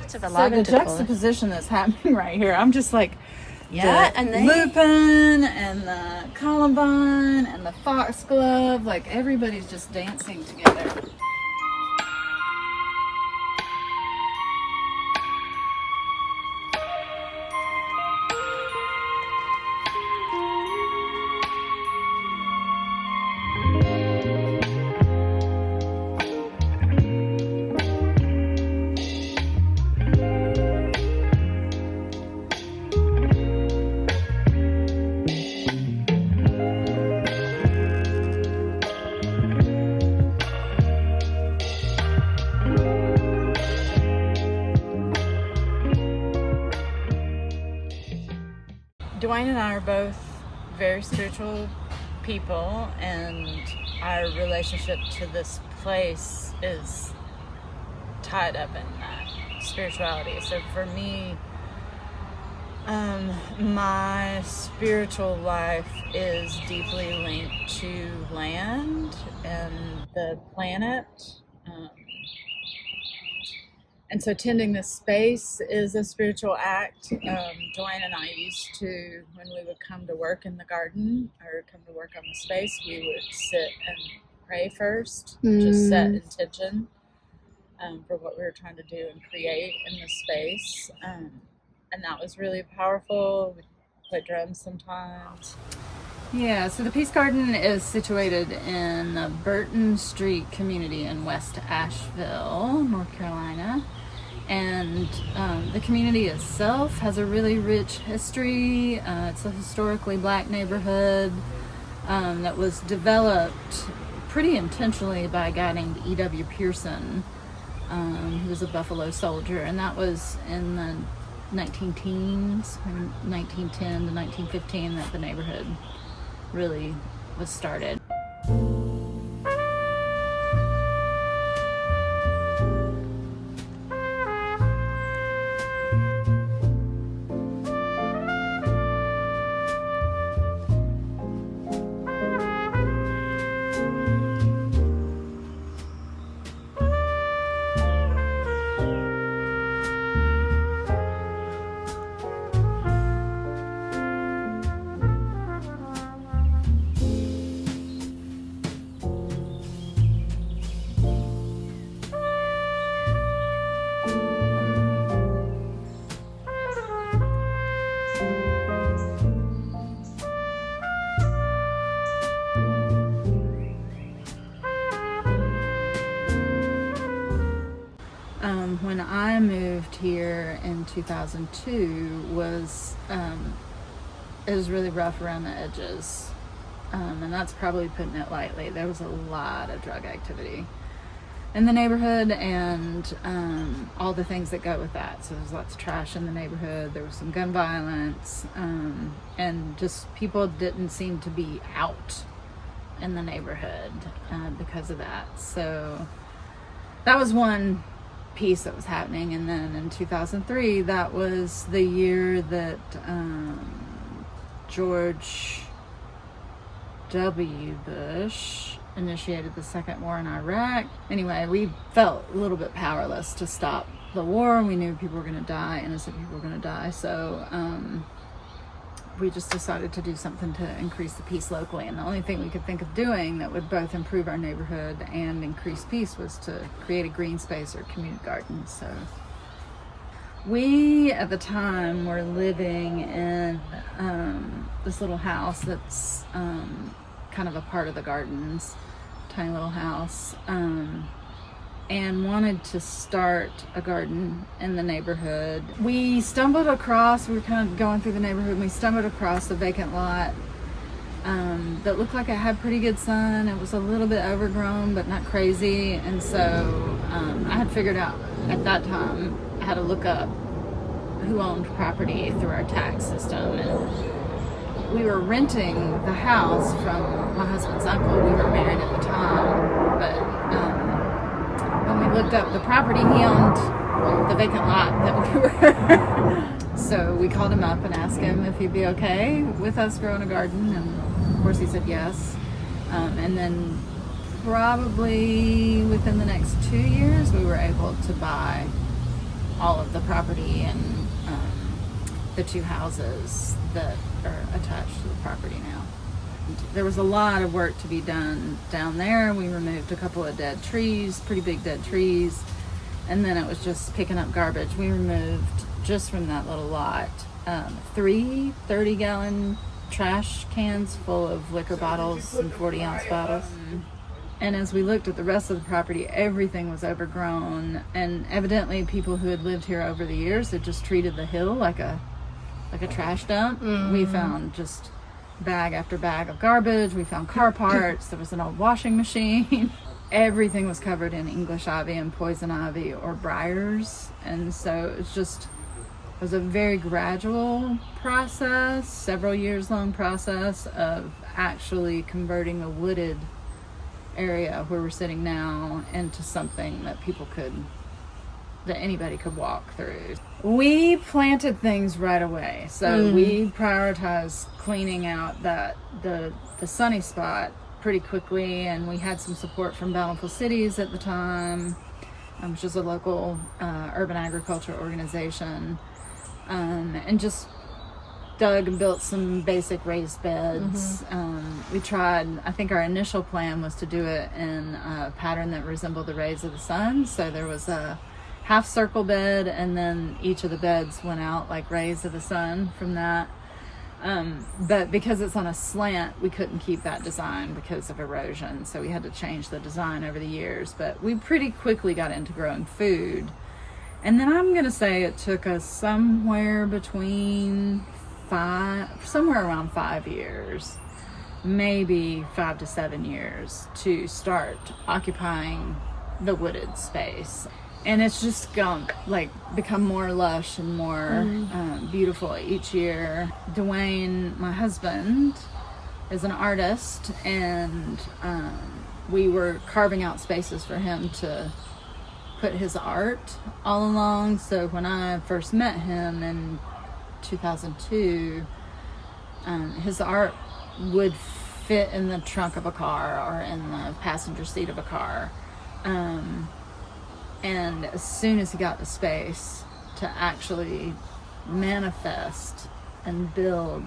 So the like juxtaposition that's happening right here, I'm just like, yeah, and the lupin and the columbine and the foxglove, like everybody's just dancing together. DeWayne and I are both very spiritual people, and our relationship to this place is tied up in that spirituality. So for me, my spiritual life is deeply linked to land and the planet. And so tending this space is a spiritual act. DeWayne and I used to, when we would come to work in the garden or come to work on the space, we would sit and pray first, just set intention for what we were trying to do and create in the space. And that was really powerful. We play drums sometimes. Yeah, so the Peace Garden is situated in the Burton Street community in West Asheville, North Carolina. And the community itself has a really rich history. It's a historically black neighborhood that was developed pretty intentionally by a guy named E.W. Pearson, who was a Buffalo soldier. And that was in the 1910s, 1910 to 1915, that the neighborhood really was started. When I moved here in 2002, it was really rough around the edges, and that's probably putting it lightly. There was a lot of drug activity in the neighborhood, and all the things that go with that. So there's lots of trash in the neighborhood. There was some gun violence, and just people didn't seem to be out in the neighborhood because of that. So that was one piece that was happening. And then in 2003, that was the year that George W. Bush initiated the second war in Iraq. Anyway, we felt a little bit powerless to stop the war. We knew people were going to die, innocent people were going to die. So we just decided to do something to increase the peace locally. And the only thing we could think of doing that would both improve our neighborhood and increase peace was to create a green space or community garden. So we, at the time, were living in this little house that's kind of a part of the gardens, tiny little house, and wanted to start a garden in the neighborhood. We stumbled across, we were kind of going through the neighborhood, and we stumbled across a vacant lot that looked like it had pretty good sun. It was a little bit overgrown, but not crazy. And so I had figured out at that time how to look up who owned property through our tax system. And we were renting the house from my husband's uncle. We were married at the time, but when we looked up the property, he owned the vacant lot that we were. So we called him up and asked him if he'd be okay with us growing a garden, and of course he said yes. And then probably within the next 2 years, we were able to buy all of the property and the 2 houses that are attached to the property now. There was a lot of work to be done down there. We removed a couple of dead trees, pretty big dead trees, and then it was just picking up garbage. We removed, just from that little lot, 3 30-gallon trash cans full of liquor bottles and 40-ounce bottles. And as we looked at the rest of the property, everything was overgrown, and evidently people who had lived here over the years had just treated the hill like a trash dump. We found just bag after bag of garbage. We found car parts. There was an old washing machine. Everything was covered in English ivy and poison ivy or briars. And so it was a very gradual process, several years long process of actually converting the wooded area where we're sitting now into something that anybody could walk through. We planted things right away. So we prioritized cleaning out the sunny spot pretty quickly, and we had some support from Bountiful Cities at the time, which is a local urban agriculture organization, and just dug and built some basic raised beds. We tried, I think our initial plan was to do it in a pattern that resembled the rays of the sun. So there was a half circle bed, and then each of the beds went out like rays of the sun from that. But because it's on a slant, we couldn't keep that design because of erosion. So we had to change the design over the years. But we pretty quickly got into growing food. And then I'm going to say it took us somewhere around 5 years, maybe 5 to 7 years, to start occupying the wooded space. And it's just become more lush and more beautiful each year. DeWayne, my husband, is an artist, and we were carving out spaces for him to put his art all along. So when I first met him in 2002, his art would fit in the trunk of a car or in the passenger seat of a car. And as soon as he got the space to actually manifest and build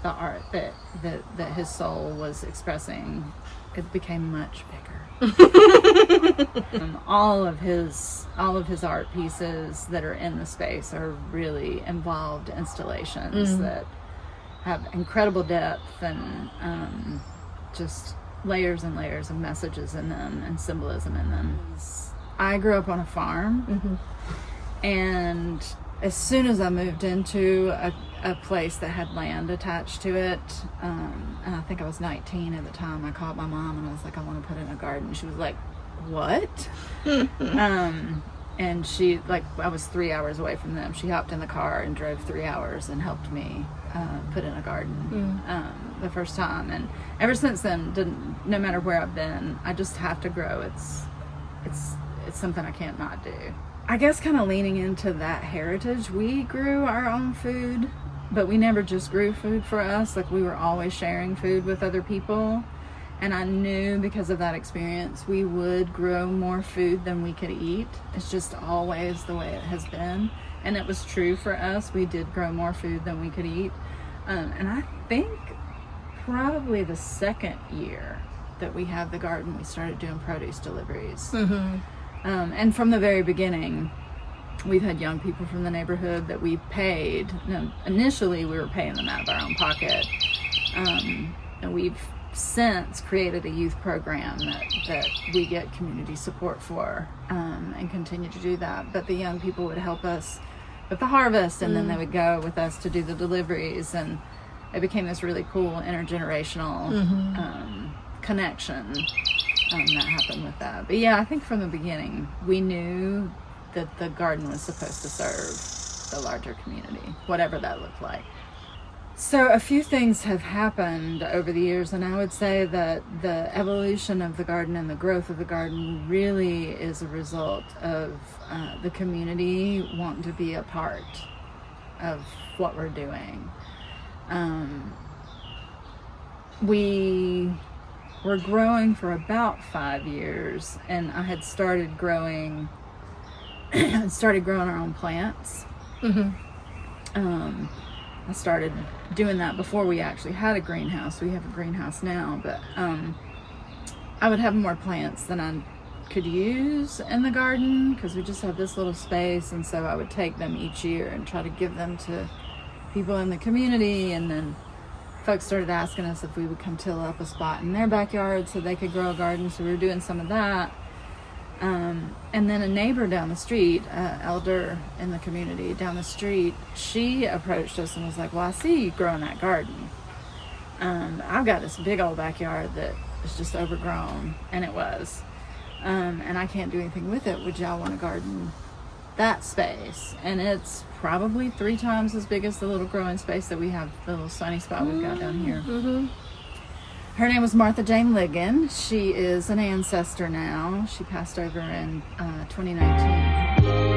the art that his soul was expressing, it became much bigger. All of his art pieces that are in the space are really involved installations that have incredible depth and just layers and layers of messages in them and symbolism in them. I grew up on a farm, and as soon as I moved into a place that had land attached to it, and I think I was 19 at the time, I called my mom and I was like, I want to put in a garden. She was like, what? And she, I was 3 hours away from them. She hopped in the car and drove 3 hours and helped me put in a garden the first time. And ever since then, no matter where I've been, I just have to grow. It's something I can't not do. I guess kind of leaning into that heritage, we grew our own food, but we never just grew food for us. We were always sharing food with other people. And I knew because of that experience, we would grow more food than we could eat. It's just always the way it has been. And it was true for us. We did grow more food than we could eat. And I think probably the second year that we had the garden, we started doing produce deliveries. And from the very beginning, we've had young people from the neighborhood that we paid. Initially, we were paying them out of our own pocket. And we've since created a youth program that we get community support for, and continue to do that. But the young people would help us with the harvest, and then they would go with us to do the deliveries. And it became this really cool intergenerational connection that happened with that. But yeah, I think from the beginning we knew that the garden was supposed to serve the larger community, whatever that looked like. So a few things have happened over the years, and I would say that the evolution of the garden and the growth of the garden really is a result of the community wanting to be a part of what we're doing. We were growing for about 5 years, and I had started growing started growing our own plants. I started doing that before we actually had a greenhouse. We have a greenhouse now, but I would have more plants than I could use in the garden because we just have this little space, and so I would take them each year and try to give them to people in the community. And then folks started asking us if we would come till up a spot in their backyard so they could grow a garden, so we were doing some of that. And then a neighbor down the street, elder in the community down the street, she approached us and was like, well, I see you growing that garden. I've got this big old backyard that is just overgrown, and it was. And I can't do anything with it. Would y'all want to garden that space? And it's probably 3 times as big as the little growing space that we have, the little sunny spot we've got down here. Her name was Martha Jane Ligon. She is an ancestor now. She passed over in 2019.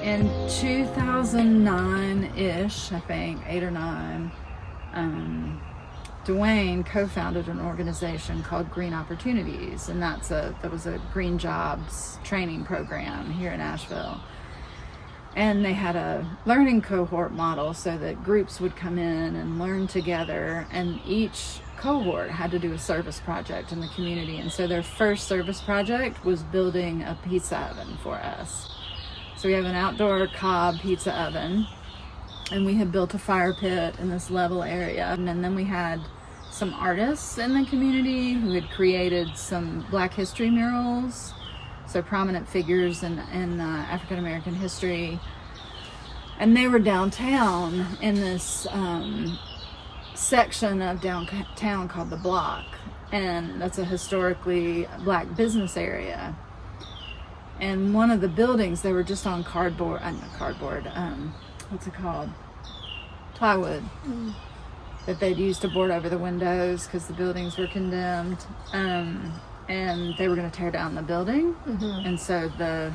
In 2009-ish, I think, 8 or 9, DeWayne co-founded an organization called Green Opportunities, and that was a green jobs training program here in Asheville. And they had a learning cohort model so that groups would come in and learn together, and each cohort had to do a service project in the community. And so their first service project was building a pizza oven for us. So we have an outdoor cob pizza oven, and we had built a fire pit in this level area. And then we had some artists in the community who had created some Black history murals, so prominent figures in African American history. And they were downtown in this section of downtown called the Block, and that's a historically Black business area. And one of the buildings, they were just on plywood, that they'd used to board over the windows because the buildings were condemned. And they were going to tear down the building. And so the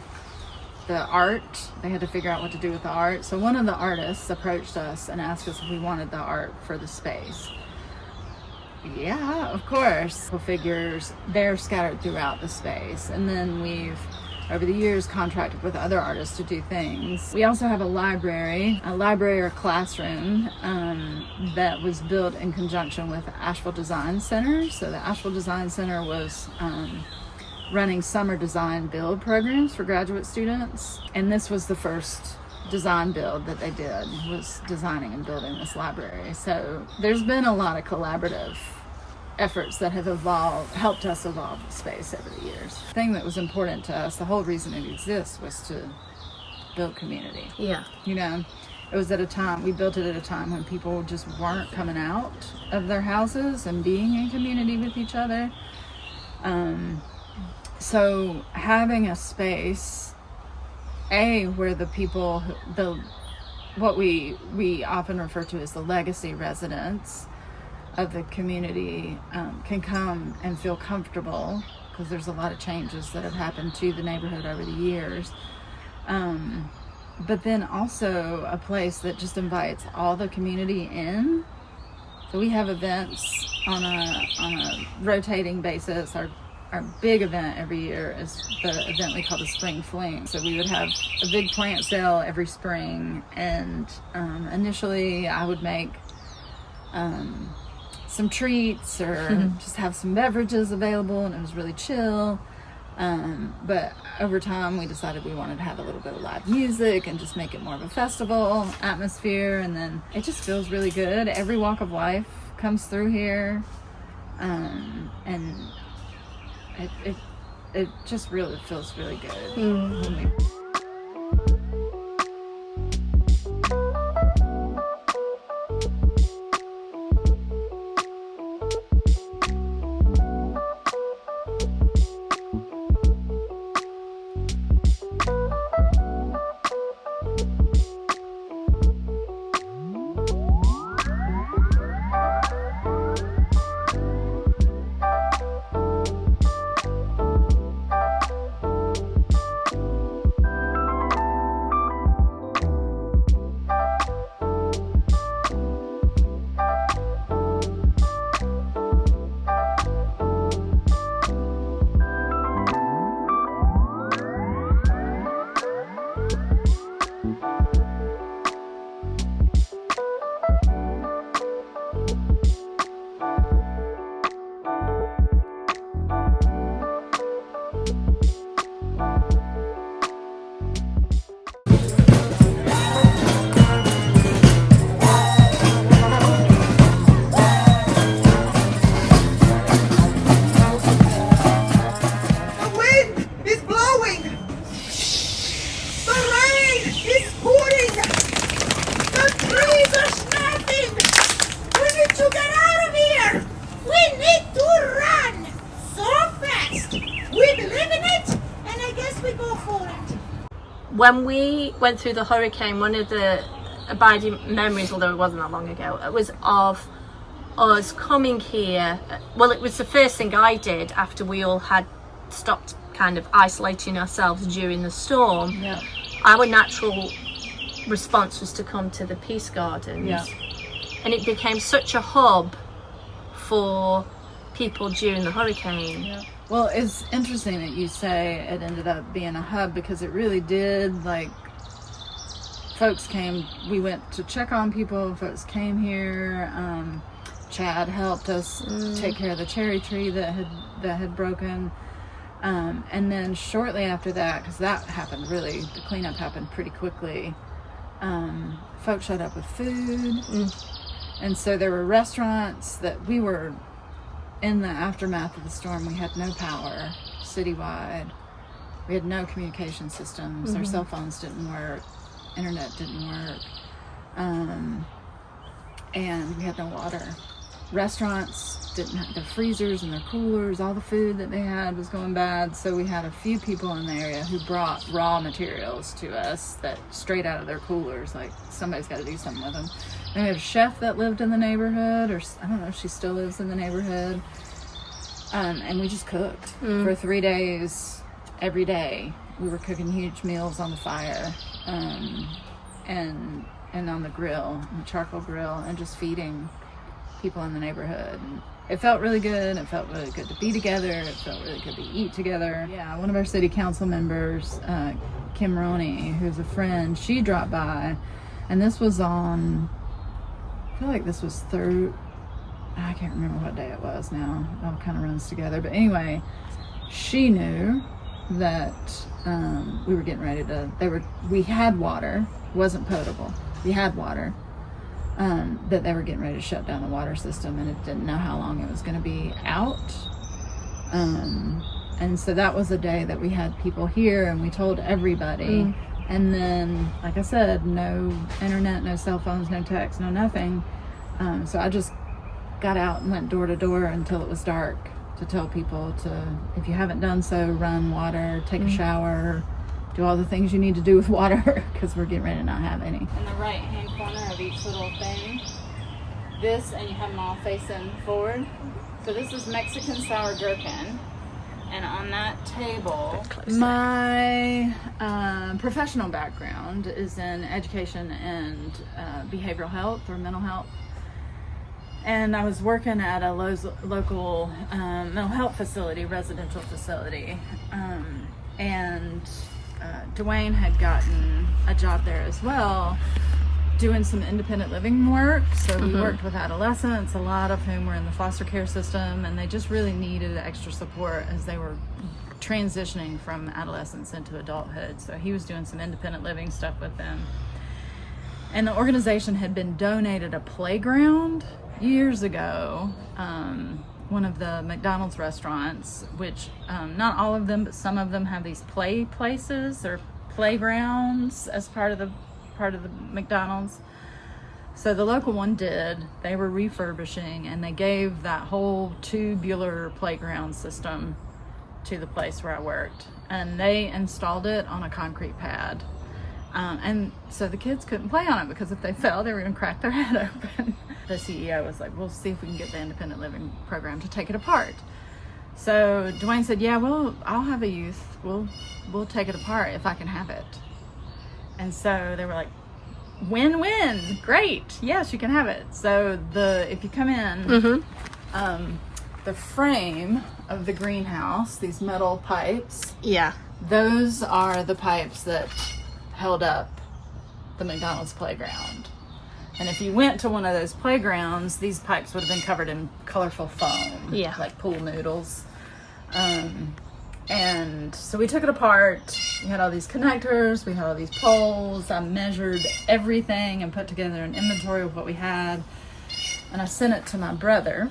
art, they had to figure out what to do with the art. So one of the artists approached us and asked us if we wanted the art for the space. Yeah, of course. Figures, they're scattered throughout the space. And then we've, over the years, contracted with other artists to do things. We also have a library or classroom that was built in conjunction with the Asheville Design Center. So the Asheville Design Center was running summer design build programs for graduate students. And this was the first design build that they did, was designing and building this library. So there's been a lot of collaborative efforts that have helped us evolve the space over the years. The thing that was important to us, the whole reason it exists, was to build community. Yeah. You know, it was we built it at a time when people just weren't coming out of their houses and being in community with each other. So having a space, where the people, what we often refer to as the legacy residents of the community, can come and feel comfortable, because there's a lot of changes that have happened to the neighborhood over the years. But then also a place that just invites all the community in. So we have events on a rotating basis. Our big event every year is the event we call the Spring Fling. So we would have a big plant sale every spring, and initially I would make some treats or just have some beverages available, and it was really chill. But over time we decided we wanted to have a little bit of live music and just make it more of a festival atmosphere, and then it just feels really good. Every walk of life comes through here, and it just really feels really good. when we went through the hurricane, one of the abiding memories, although it wasn't that long ago, it was of us coming here. Well, it was the first thing I did after we all had stopped kind of isolating ourselves during the storm. Yeah. Our natural response was to come to the Peace Gardens. Yeah. And it became such a hub for people during the hurricane. Yeah. Well, it's interesting that you say it ended up being a hub, because it really did. Like, folks came, we went to check on people, folks came here. Chad helped us take care of the cherry tree that had broken. And then shortly after that, because that happened really, the cleanup happened pretty quickly, folks showed up with food. And so there were restaurants that we were in the aftermath of the storm. We had no power citywide. We had no communication systems. Our cell phones didn't work. Internet didn't work. And we had no water. Restaurants didn't have their freezers and their coolers. All the food that they had was going bad. So we had a few people in the area who brought raw materials to us that straight out of their coolers. Like, somebody's got to do something with them. And we had a chef that lived in the neighborhood, or I don't know if she still lives in the neighborhood. And we just cooked for 3 days. Every day we were cooking huge meals on the fire, and on the grill, on the charcoal grill, and just feeding people in the neighborhood. And it felt really good. It felt really good to be together. It felt really good to eat together. Yeah, one of our city council members, Kim Roney, who's a friend, she dropped by, and this was on, I feel like this was I can't remember what day it was now. It all kind of runs together. But anyway, she knew that we were getting ready to, we had water, wasn't potable. We had water. That they were getting ready to shut down the water system, and it didn't know how long it was going to be out. And so that was a day that we had people here, and we told everybody. And then, like I said, no internet, no cell phones, no text, no nothing. So I just got out and went door to door until it was dark to tell people to, if you haven't done so, run water, take a shower, do all the things you need to do with water, because we're getting ready to not have any. In the right hand corner of each little thing, this, and you have them all facing forward. So this is Mexican sour gherkin. And on that table, my professional background is in education and behavioral health or mental health. And I was working at a local mental health facility, residential facility. And DeWayne had gotten a job there as well, doing some independent living work. So we worked with adolescents, a lot of whom were in the foster care system, and they just really needed extra support as they were transitioning from adolescence into adulthood. So he was doing some independent living stuff with them. And the organization had been donated a playground years ago. One of the McDonald's restaurants, which not all of them, but some of them have these play places or playgrounds as part of the McDonald's. So the local one did. They were refurbishing, and they gave that whole tubular playground system to the place where I worked, and they installed it on a concrete pad. And so the kids couldn't play on it, because if they fell, they were going to crack their head open. The CEO was like, we'll see if we can get the independent living program to take it apart. So DeWayne said, yeah, well, I'll have a youth. We'll take it apart if I can have it. And so they were like, win-win, great, yes, you can have it. So if you come in, the frame of the greenhouse, these metal pipes, those are the pipes that held up the McDonald's playground. And if you went to one of those playgrounds, these pipes would have been covered in colorful foam, like pool noodles. And so we took it apart. We had all these connectors, we had all these poles. I measured everything and put together an inventory of what we had. And I sent it to my brother,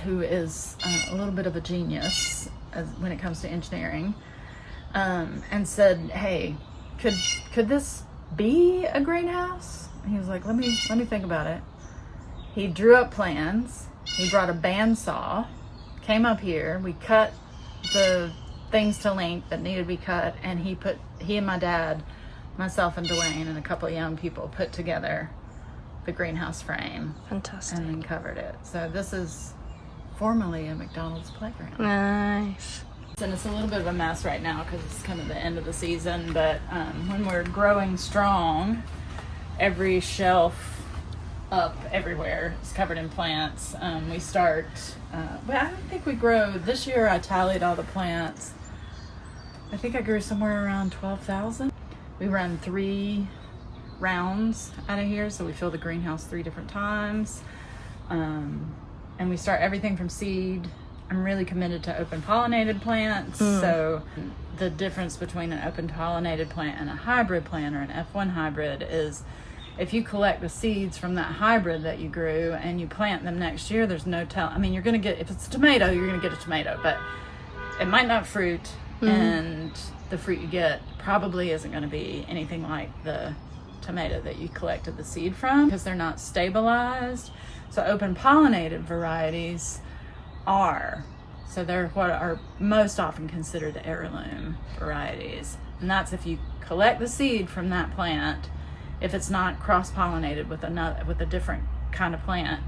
who is a little bit of a genius when it comes to engineering, and said, hey, could this be a greenhouse? And he was like, let me think about it. He drew up plans. He brought a bandsaw, came up here. We cut the things to length that needed to be cut, and he put he and my dad, myself and DeWayne and a couple of young people put together the greenhouse frame. Fantastic. And then covered it. So this is formerly a McDonald's playground. Nice. And it's a little bit of a mess right now because it's kind of the end of the season, but when we're growing strong, every shelf up everywhere is covered in plants. We start, but I don't think we grow, this year I tallied all the plants. I think I grew somewhere around 12,000. We run 3 rounds out of here, so we fill the greenhouse 3 different times. And we start everything from seed. I'm really committed to open pollinated plants. So the difference between an open pollinated plant and a hybrid plant or an F1 hybrid is if you collect the seeds from that hybrid that you grew and you plant them next year, there's no tell. I mean, you're going to get, if it's a tomato, you're going to get a tomato, but it might not fruit, and the fruit you get probably isn't going to be anything like the tomato that you collected the seed from because they're not stabilized. So open pollinated varieties are. So they're what are most often considered heirloom varieties. And that's if you collect the seed from that plant, if it's not cross-pollinated with a different kind of plant,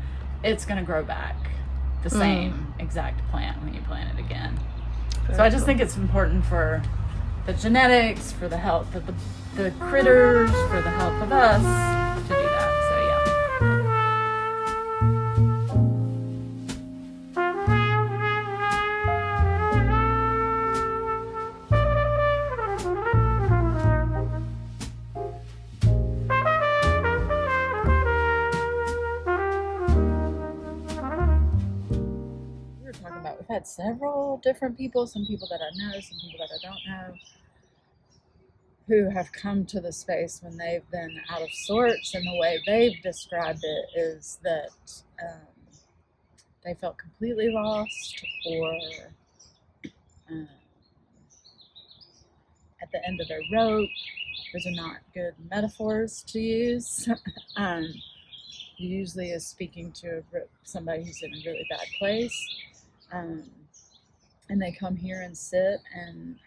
it's going to grow back the same exact plant when you plant it again. So I just think it's important for the genetics, for the health of the critters, for the health of us to do that. So yeah. We've had several different people, some people that I know, some people that I don't know, who have come to the space when they've been out of sorts, and the way they've described it is that they felt completely lost, or at the end of their rope. Those are not good metaphors to use. Usually is speaking to somebody who's in a really bad place. And they come here and sit, and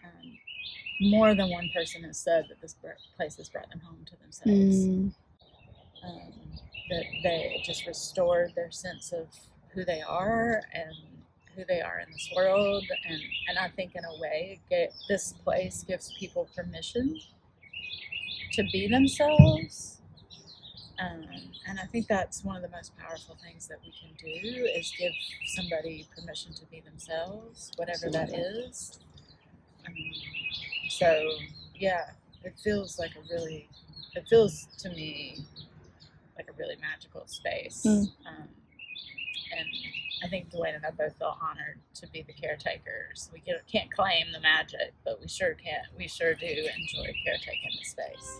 more than one person has said that this place has brought them home to themselves. That it just restored their sense of who they are and who they are in this world. And I think in a way, this place gives people permission to be themselves. And I think that's one of the most powerful things that we can do, is give somebody permission to be themselves, whatever that is. So yeah, it feels to me like a really magical space. And I think DeWayne and I both feel honored to be the caretakers. We can't claim the magic, but we sure do enjoy caretaking the space.